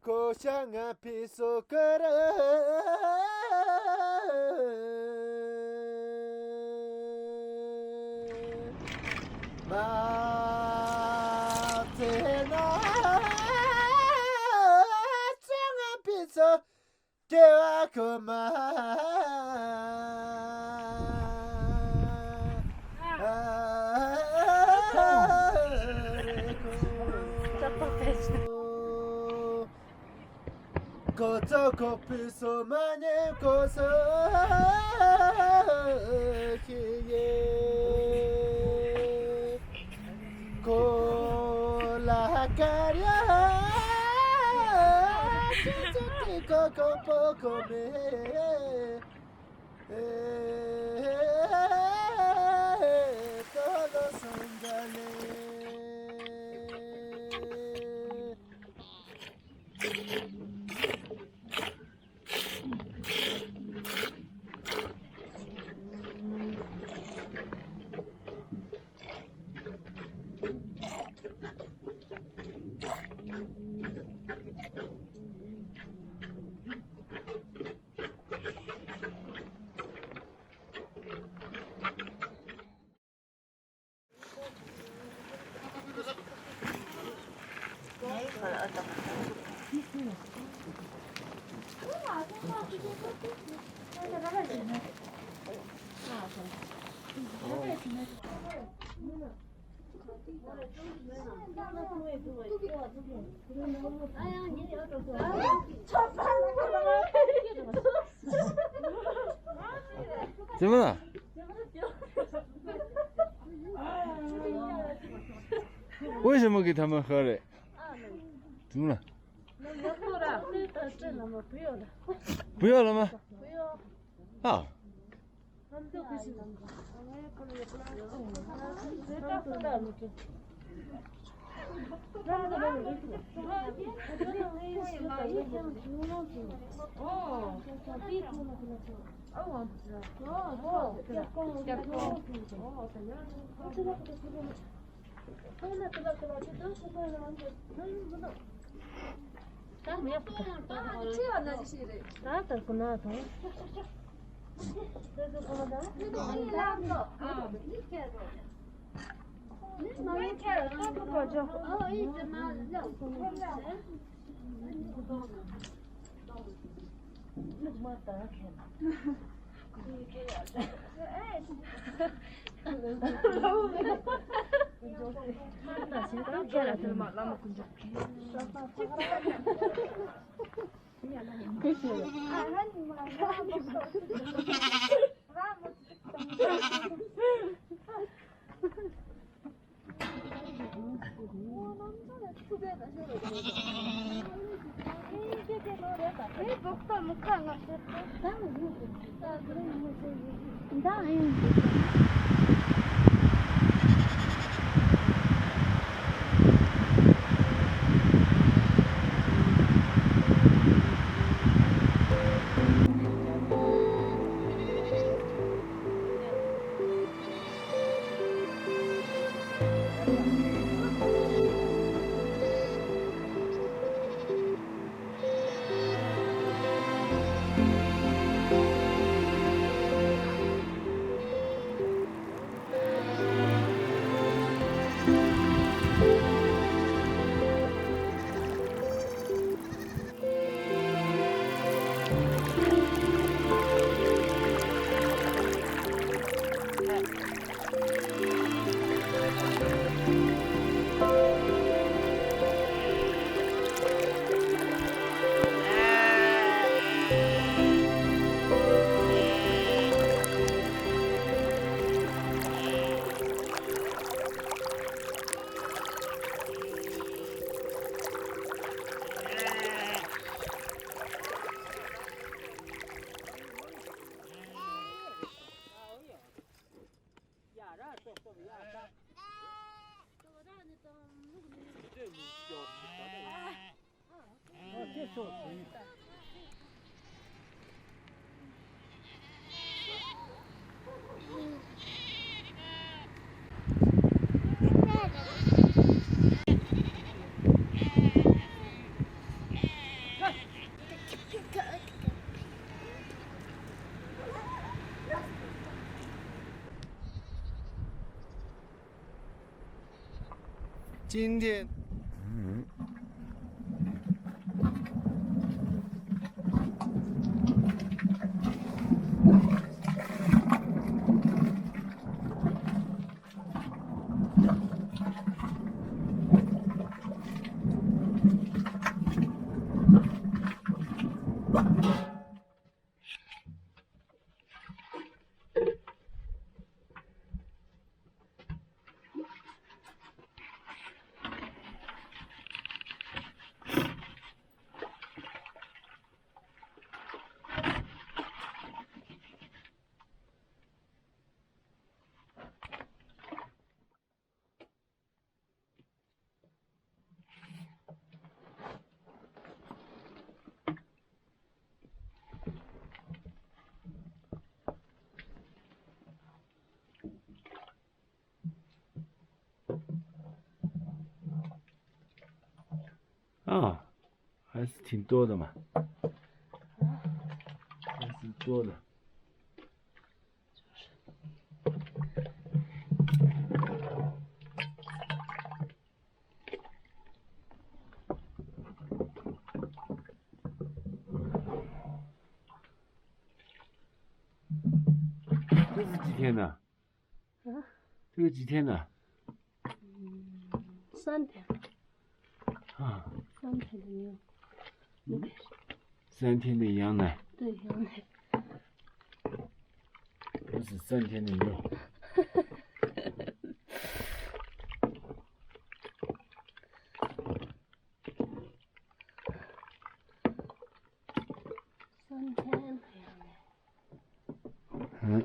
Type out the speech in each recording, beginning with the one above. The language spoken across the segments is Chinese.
Ko siya piso kara Matena siya piso Kewa kuma Koto kopiso mane koso kiye Kola karya Tsuki koko poko me Todo sangale怎么了？为什么给他们喝嘞？怎么了？不要了吗？啊。今天。啊，还是挺多的嘛，还是多的。这是几天的？啊，这个几天的？ 3天。啊，3天的牛，应该是。3天的羊奶，对，羊奶。不是3天的牛。3天的羊奶。嗯。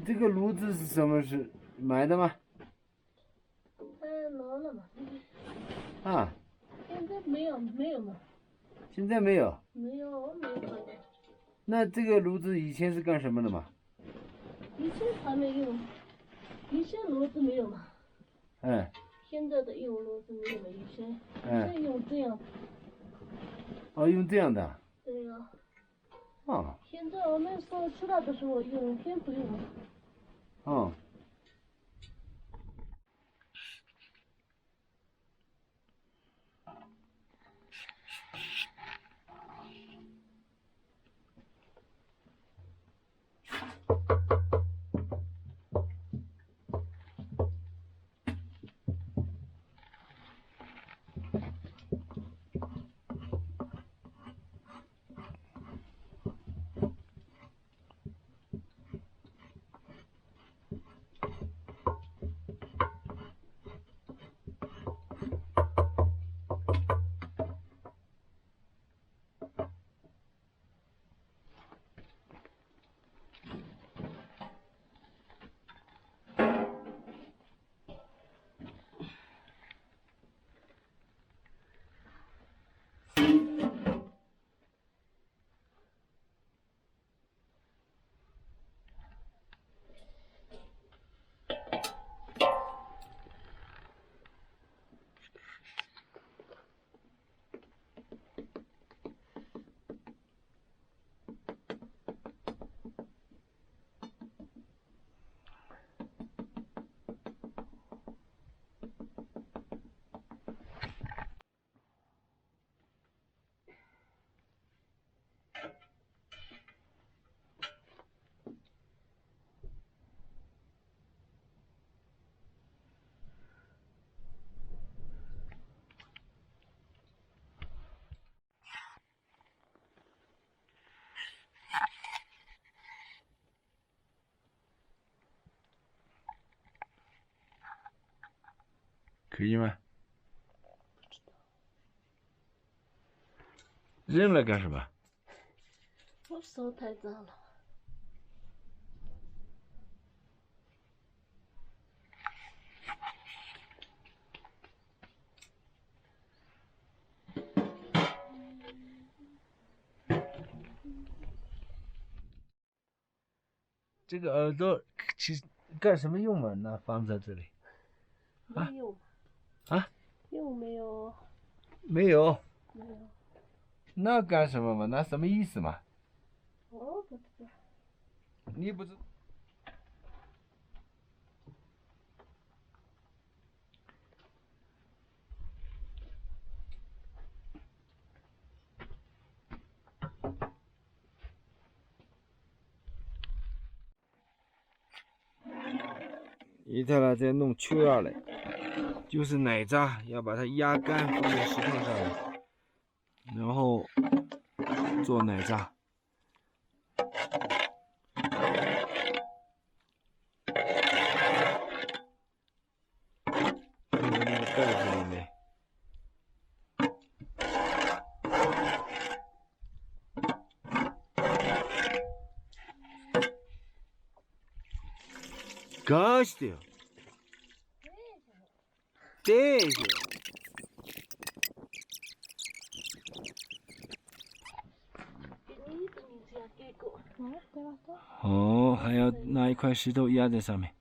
这个炉子是什么？是买的吗？老了嘛。啊。现在没有嘛。现在没有。没有。那这个炉子以前是干什么的嘛？以前还没用，以前炉子没有嘛。哎。现在的用炉子没有了，以前用这样。哦，用这样的。对呀。哦。现在我们烧出来的时候用，先不用了。哦。可以吗？扔了干什么？我手太脏了。这个耳朵其实干什么用嘛？那放在这里没有。啊？又没有。没有。没有。那干什么嘛？那什么意思嘛？我不知道。你不知。伊特拉在弄球儿嘞，就是奶渣，要把它压干，放在石头上面，然后做奶渣。放在那个袋子里面。ガしてよ。でしょ。哦，还要拿一块石头压在上面，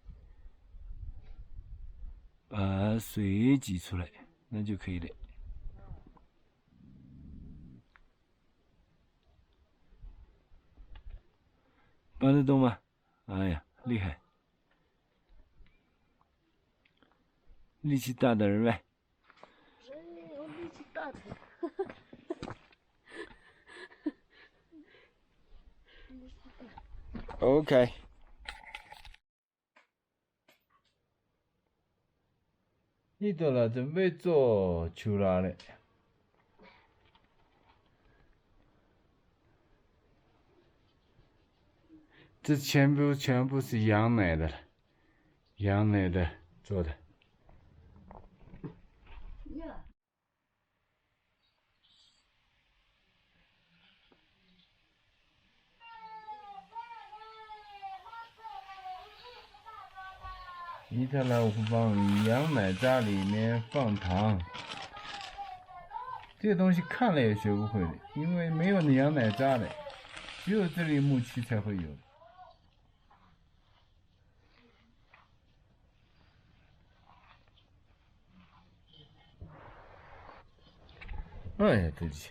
把水挤出来，那就可以了。搬得动吗？哎呀，厉害！力气大的人呗。我力气大的。OK。你到了，准备做球拉了。这全部是羊奶的了，羊奶的做的。伊特拉我往羊奶渣里面放糖，这个东西看了也学不会的，因为没有羊奶渣的，只有这里木器才会有。哎呀，对不起。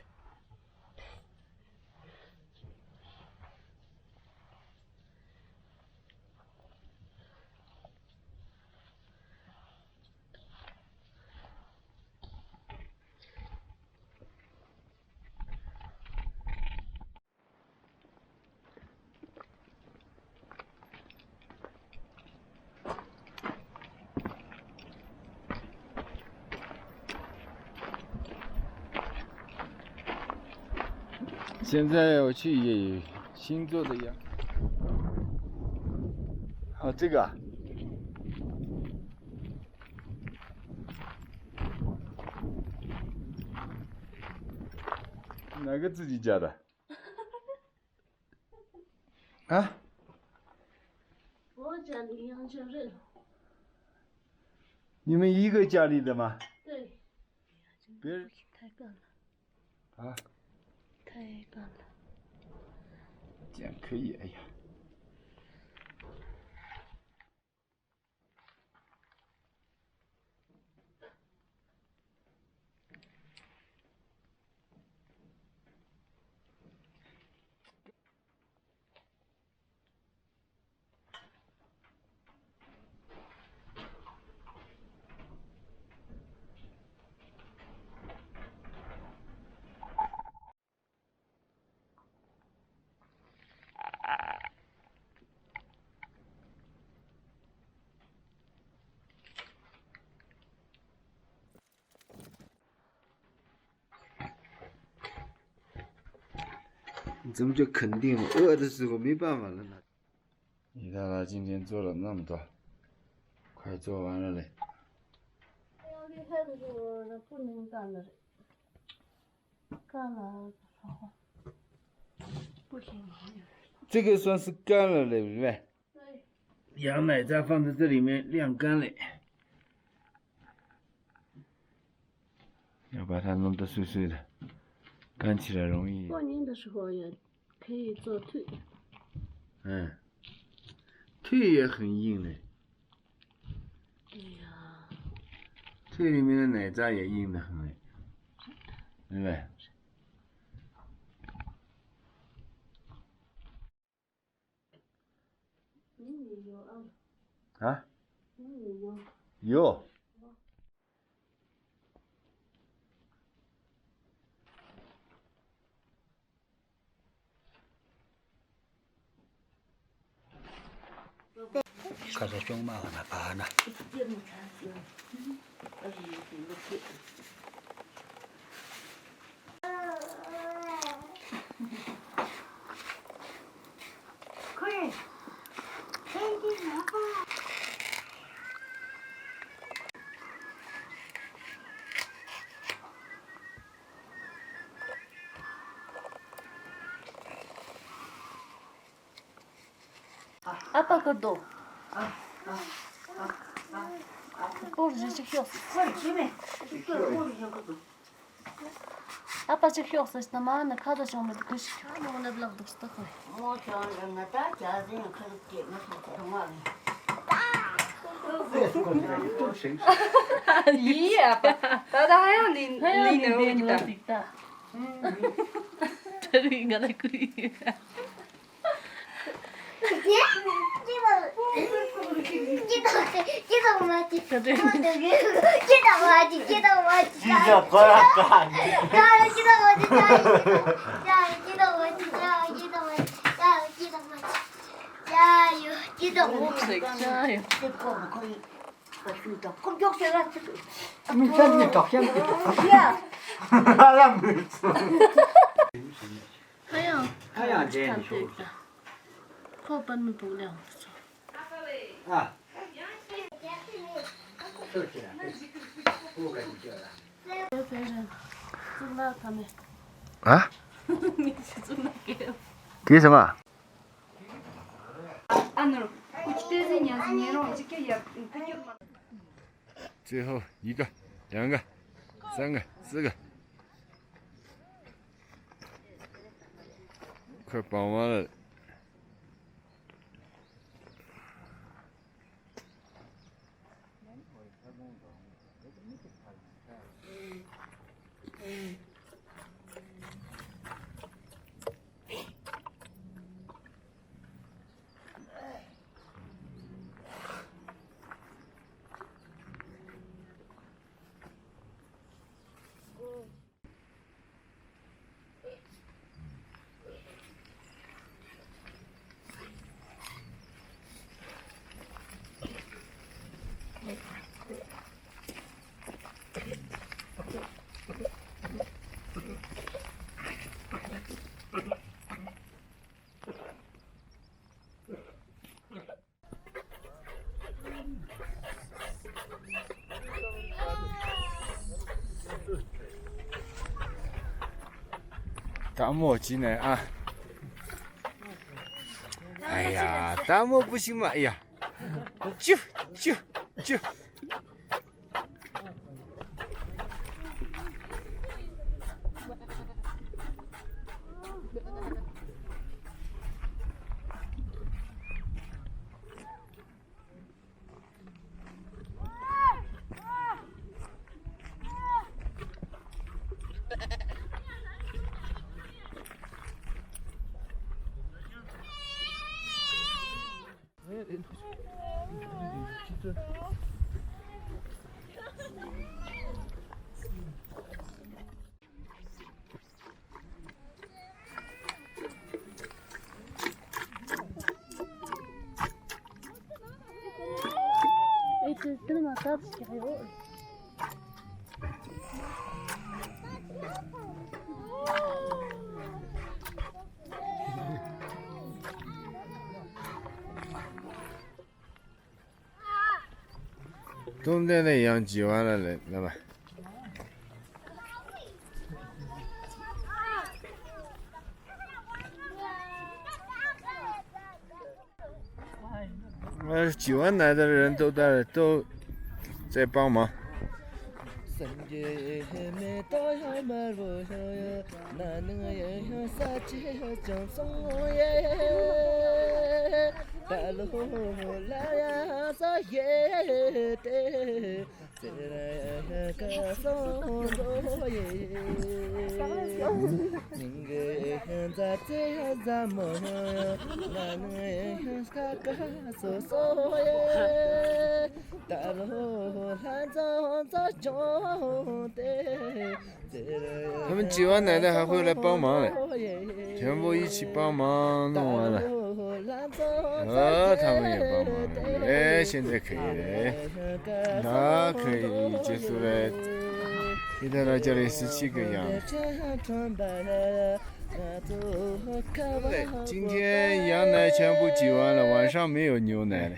现在我去新做的羊。哦，这个啊。哪个自己家的？啊？我家里养着人。你们一个家里的吗？对。别人。太干了。啊？太干了。这样可以，哎呀。你怎么就肯定了？饿的时候没办法了呢。你看他今天做了那么多，快做完了嘞。给孩子说那不能干了，干了说话，不行。这个算是干了的，对不对？对。羊奶渣放在这里面晾干了，要把它弄得碎碎的，干起来容易。过年的时候也可以做腿。嗯，腿也很硬嘞。哎呀，腿里面的奶渣也硬得很嘞，对不对？你也有啊？啊？你也有。有。看着凶嘛，那怕呢？可以，可以的拿吧。아빠가 너. 모르지 지켰어. 아빠 지켰어. 나만 카드 좀 그 시켜는 오늘 블럭도 스토커. 뭐 저는 나다 자세히 그렇게 무슨 정말. Iya, tada hayo ni 너 kita. 있다. 저리 가라 그리. 진짜 거라까 아니야. 자요. 민선이 덕형. 하얀 물소. 하얀 제일 좋아. 그거 받는 보려. 아. 그렇지. 뭐가 있잖아. 배는 존나 가면. 啊？你是존나 깨요. 给什么？ Ano, учитель не знает, что я пойдёт. 最后一个、两个、三个、四个，快绑完了。大漠济南啊！哎呀，大漠不行嘛！哎呀，啾啾啾！这么大的小友。冬天的羊挤完了嘞，老板。挤完奶的人都在帮忙。他们挤完奶的还会来帮忙嘞，全部一起帮忙弄完了。他们也帮忙了，哎，现在可以了，那可以结束了。一到了这里17个羊。今天羊奶全部挤完了，晚上没有牛奶了。